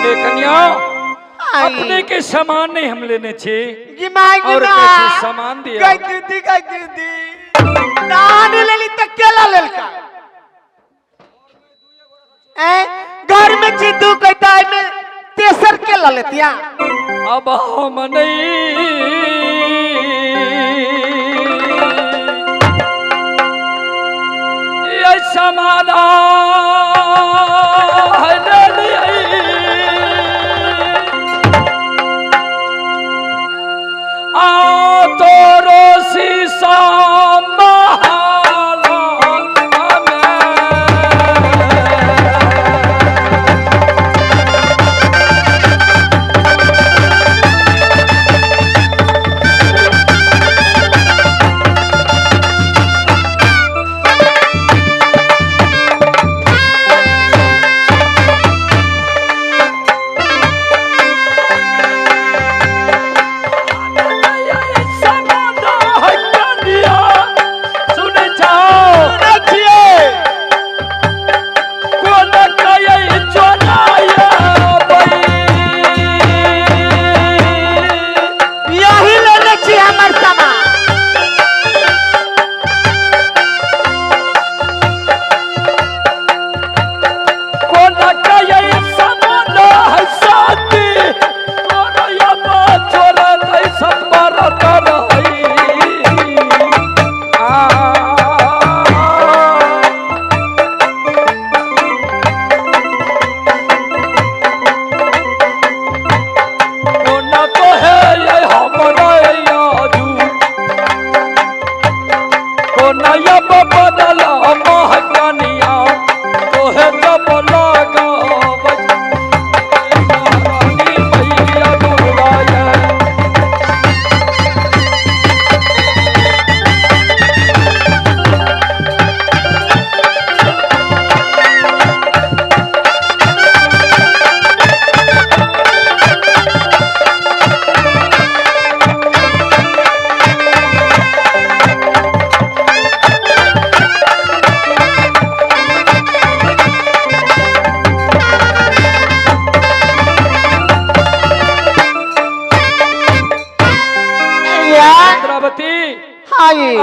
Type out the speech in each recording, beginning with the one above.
के कन्या अपने के सामान नहीं हम लेने छे और कैसे सामान दिया लेली तक केला लेलका घर में चिद्दू कहता है मैं तेसर केला लेतिया अब हम नहीं ये समाना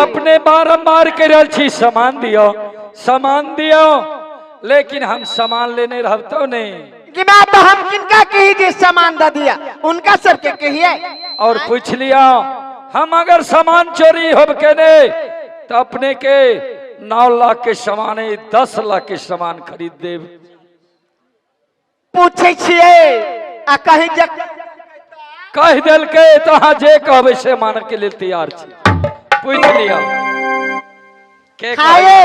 अपने बारंबार करल छी सामान दियो लेकिन हम सामान लेने रहतो नहीं कि बात तो हम किनका कही जे सामान दा दिया उनका सबके कहिए और पूछ लिया हम अगर सामान चोरी हो के ने तो अपने के 9 लाख के सामान 10 लाख के सामान खरीद देव पूछे छिए आ कहीं कह दिल के तो हाँ जे कहबे से मान के लिए तैयार छी पूछ लिया के खायो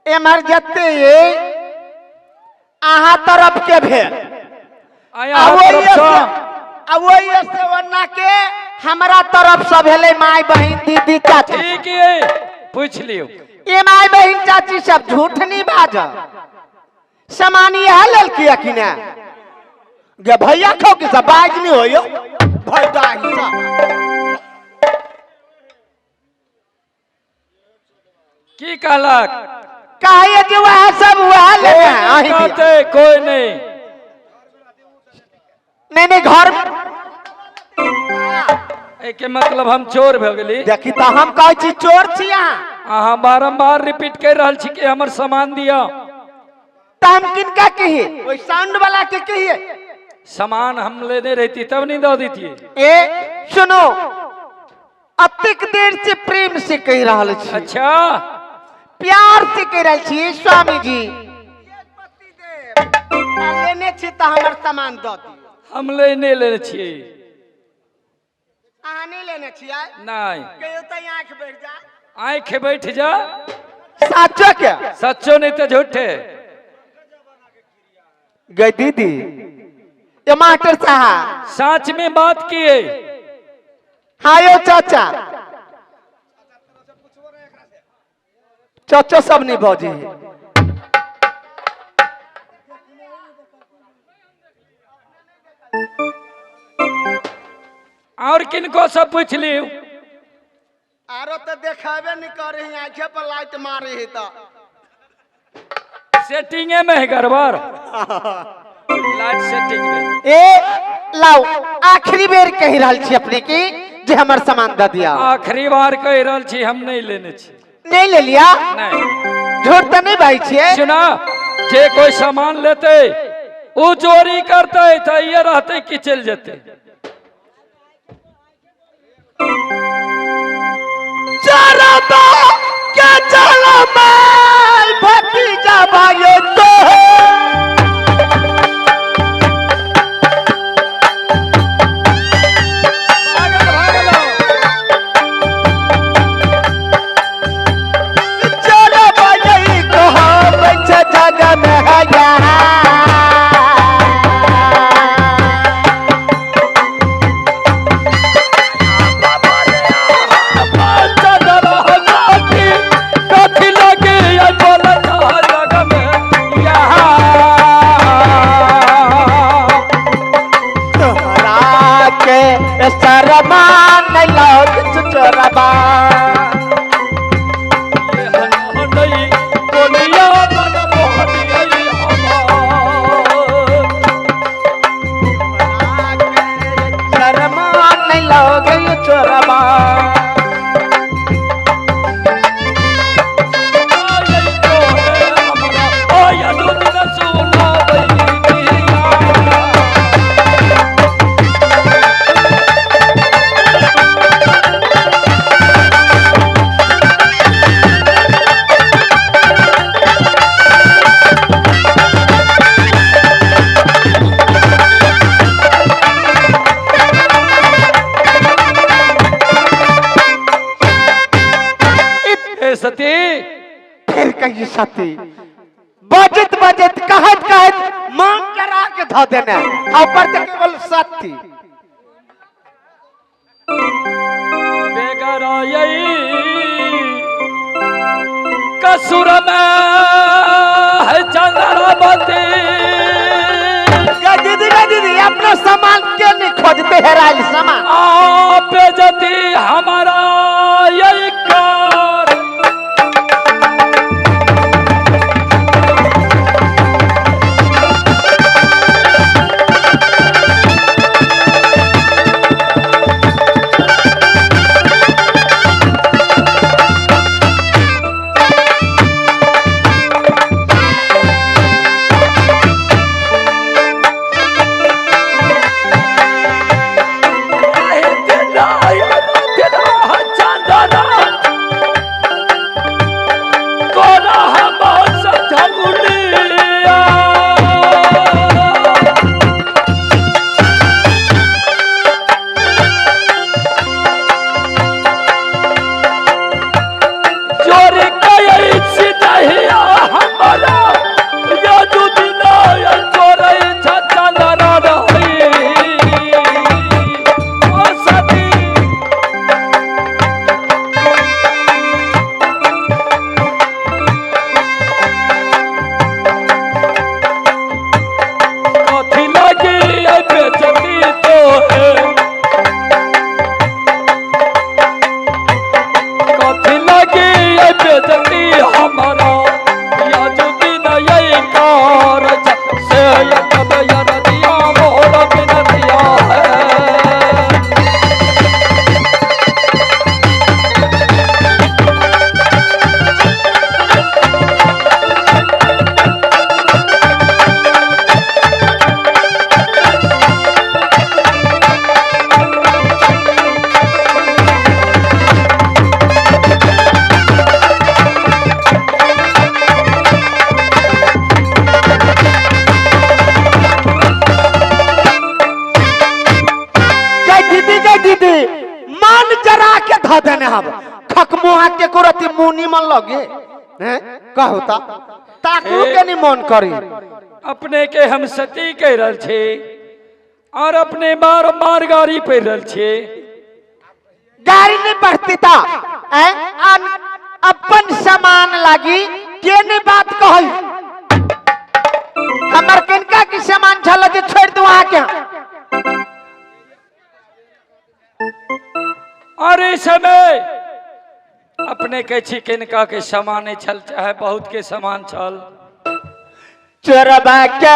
एमर जत्ते ये आहा तरफ के भेल वही से वरना के हमरा तरफ से भेले माई बहन दीदी चाची ठीक है पूछ लियो ये माई बहन चाची सब झूठ नहीं बाज सामानी है ललकी अखिने गे भैया खो के सब बाज नहीं होयो भैया की कहलक कहे कि वह सब वह ले कोई नहीं घर के मतलब हम चोर भ गेली देखी तो हम कहे छी चोर छी अहाँ बारंबार रिपीट कर रहल छी कि हमर सामान दिया तो हम किनका कही ओई साउंड वाला के कहिए सामान हम लेने रहती तब नहीं दो देती ए सुनो अतिक देर से प्रेम से कह रहल छी अच्छा प्यार से कह रहल छी स्वामी जी लेने छी तो हमर सामान दो दी हम लेने छिए अहाँ नहीं लेने छिए नहीं कहियो तो आंख बैठ जा आंख बैठ जा सच्चो क्या सच्चो नहीं तो झूठे गई दीदी ये मास्टर साहब सच में बात किए हाँ यो चाचा चाचा सब नहीं भौजी और किनको सब पूछ लियो आरो तो देखावे नहीं कर रही आंखें पर लाइट मारे है तो सेटिंगे में है गड़बड़ लाइट सेटिंग में ए लाओ आखिरी बेर कह रहल छी अपने की जे हमर सामान द दिया। आखिरी बार कह रहल छी हम नहीं लेने छी। नहीं ले लिया? नहीं। झूठ तो नहीं भाई छिए। सुना, जे कोई सामान लेते वो चोरी करते तो ये रहते कि चल जेते। चरबा के चलबा भतीजा भाई तो चरबा यही कहा बच्चा जगह में है यहाँ। सरमान नहीं लोग चोरबा सरमान नहीं लोग चोरबा सती फिर कही सती बजत बजत कहत कहत मां करा के ध देना ऊपर से केवल सती बेगराई कसुर में है चंद्रमती। दीदी अपना सामान क्यों नहीं खोजते है राज सामान आप बेजती हमारा यही कार। देने हम खकमुहा के कोरती मुनी मन लगे हैं का होता ताकू के नहीं मन करी। अपने के हम सती कह रहल छे और अपने बार बार गाड़ी पे रहल छे। गाड़ी नहीं बढ़ती था अपन सामान लागी के ने बात कही हमर किनका की सामान झल जे छोड़ दू वहां के। और इस समय अपने के छी किनका के सामान छल चाहे बहुत के सामान छल चोरबा के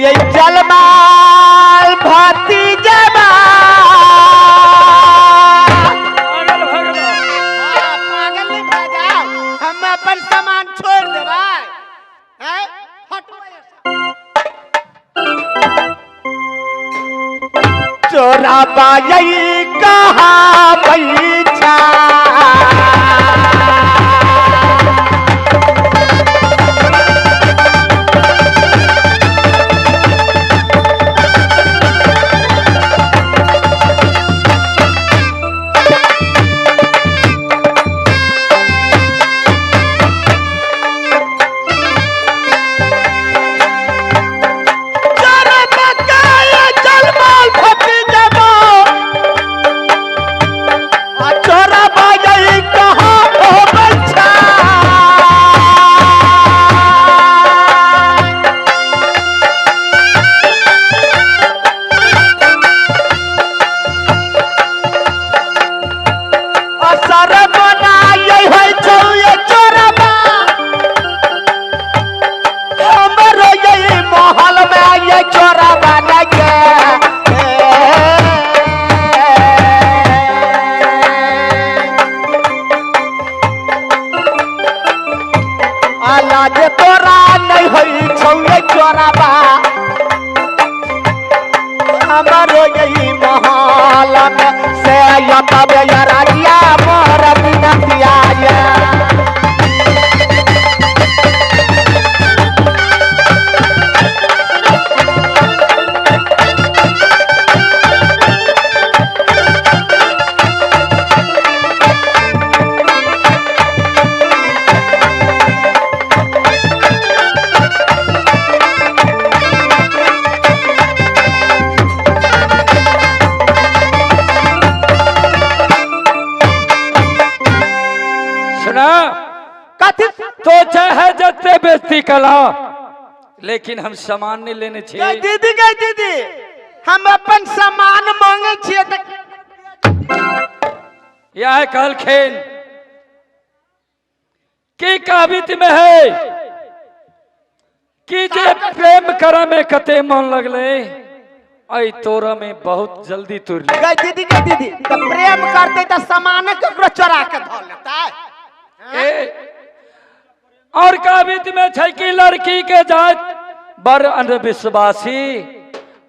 ये जलमाल भाती जबा पागल नहीं भजाओ हम अपन सामान छोड़ देबा हैं चोरबा यही कहा बैठा जे तोरा नहीं होई छौले चोराबा हमारो यही महल में से तबे राजिया मोर बिनतिया तो चाहे जत्ते बेस्ती कला लेकिन हम सामान नहीं लेने चाहिए। दीदी गई दीदी हम अपन सामान मांगे छिए यह कल खेल की काबित में है कि जे प्रेम करा में कते मन लगले आई तोरा में बहुत जल्दी तुर ले गई दीदी तो प्रेम करते तो सामान केकरो चोरा के धो लेता है और काबित में छै कि लड़की के जात बड़ अंधविश्वासी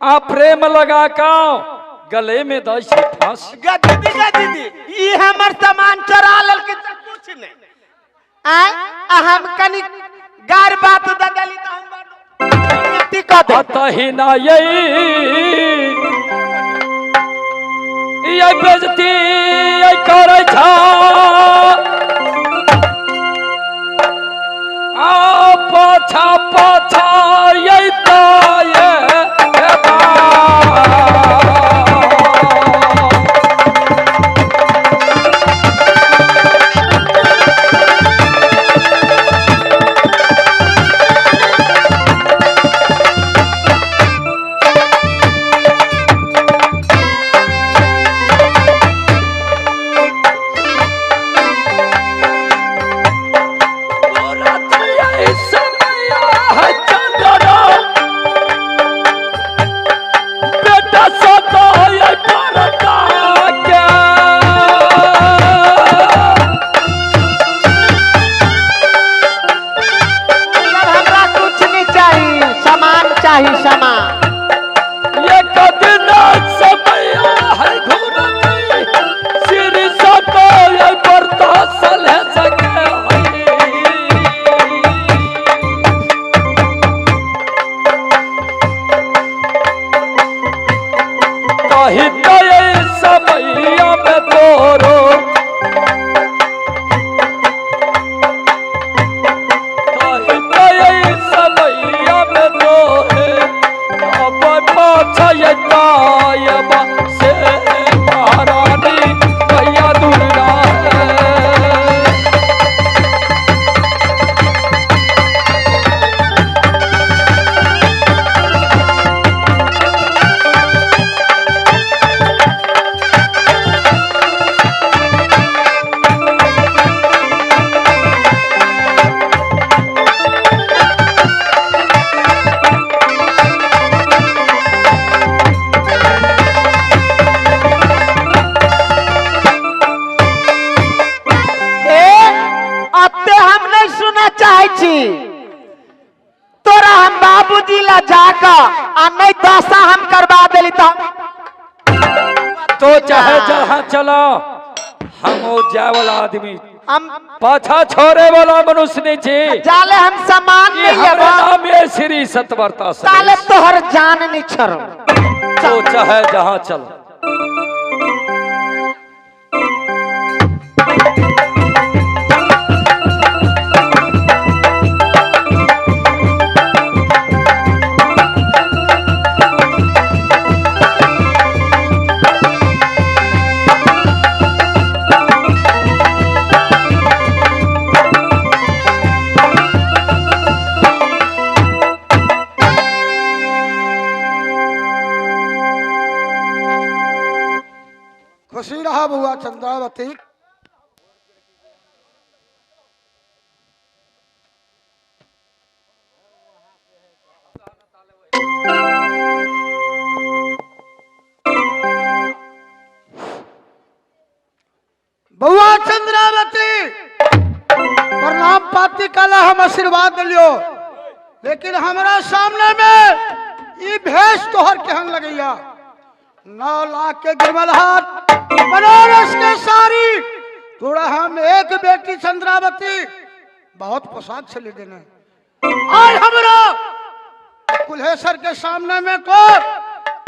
आ प्रेम लगा का गले में दई से फांस दीदी ये हमर सामान चोरा लेल के कुछ नहीं हम कनी गार बात ददली तो हम नीति क दे तही ना ये बेइज्जती करे छा पाछा पाछा ये बाबूजी ला जाकर आ नहीं दशा हम करवा दिली तो चाहे जहाँ चलो हम वो जाए वाला आदमी हम पाछा छोड़े वाला मनुष्य नहीं छे। जाले हम सामान ये नहीं हमारा लेबो नाम है श्री सतवर्ता साले तोहर जान नहीं छरो। तो चाहे जहाँ चलो। खुशी रहा बुआ चंद्रावती। बुआ चंद्रावती प्रणाम पाती कला हम आशीर्वाद दिलियो, लेकिन हमारा सामने में ये भेष तोहर केहन लगैया। 9 लाख के गिरमलहाट बनारस के सारी थोड़ा हम एक बेटी चंद्रावती बहुत पोशाक से ले देने आज हमरा कुल्हेश्वर के सामने में तो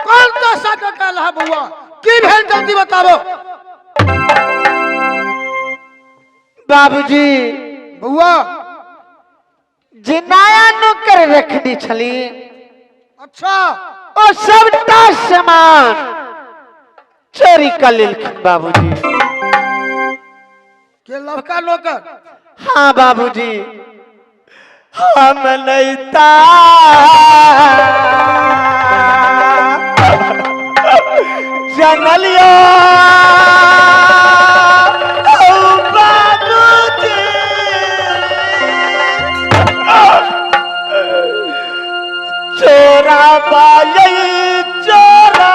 कौन दशा का कहला बुआ की भेल जल्दी बताओ। बाबूजी बुआ जिनाया नौकर रखनी छली अच्छा ओ सबटा सामान चोरी कर लेलखिन बाबूजी। के लड़का नौकर? हाँ बाबूजी हम नहीं था जनलियो बाबूजी चोरा बाई चोरा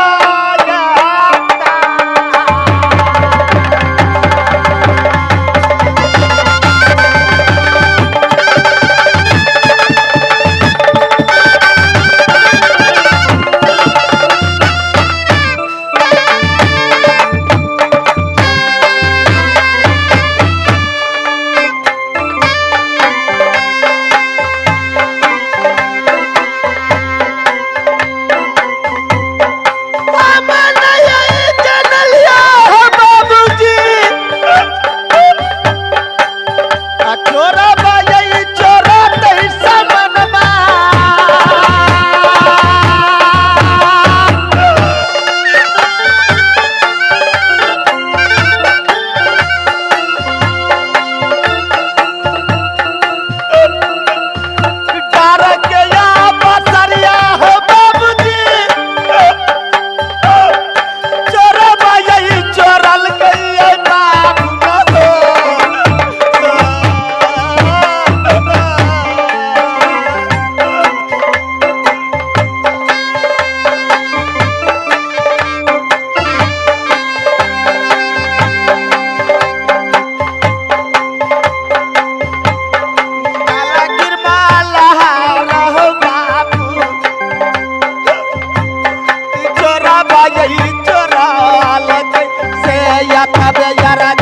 चोरा लगे से या तब यारा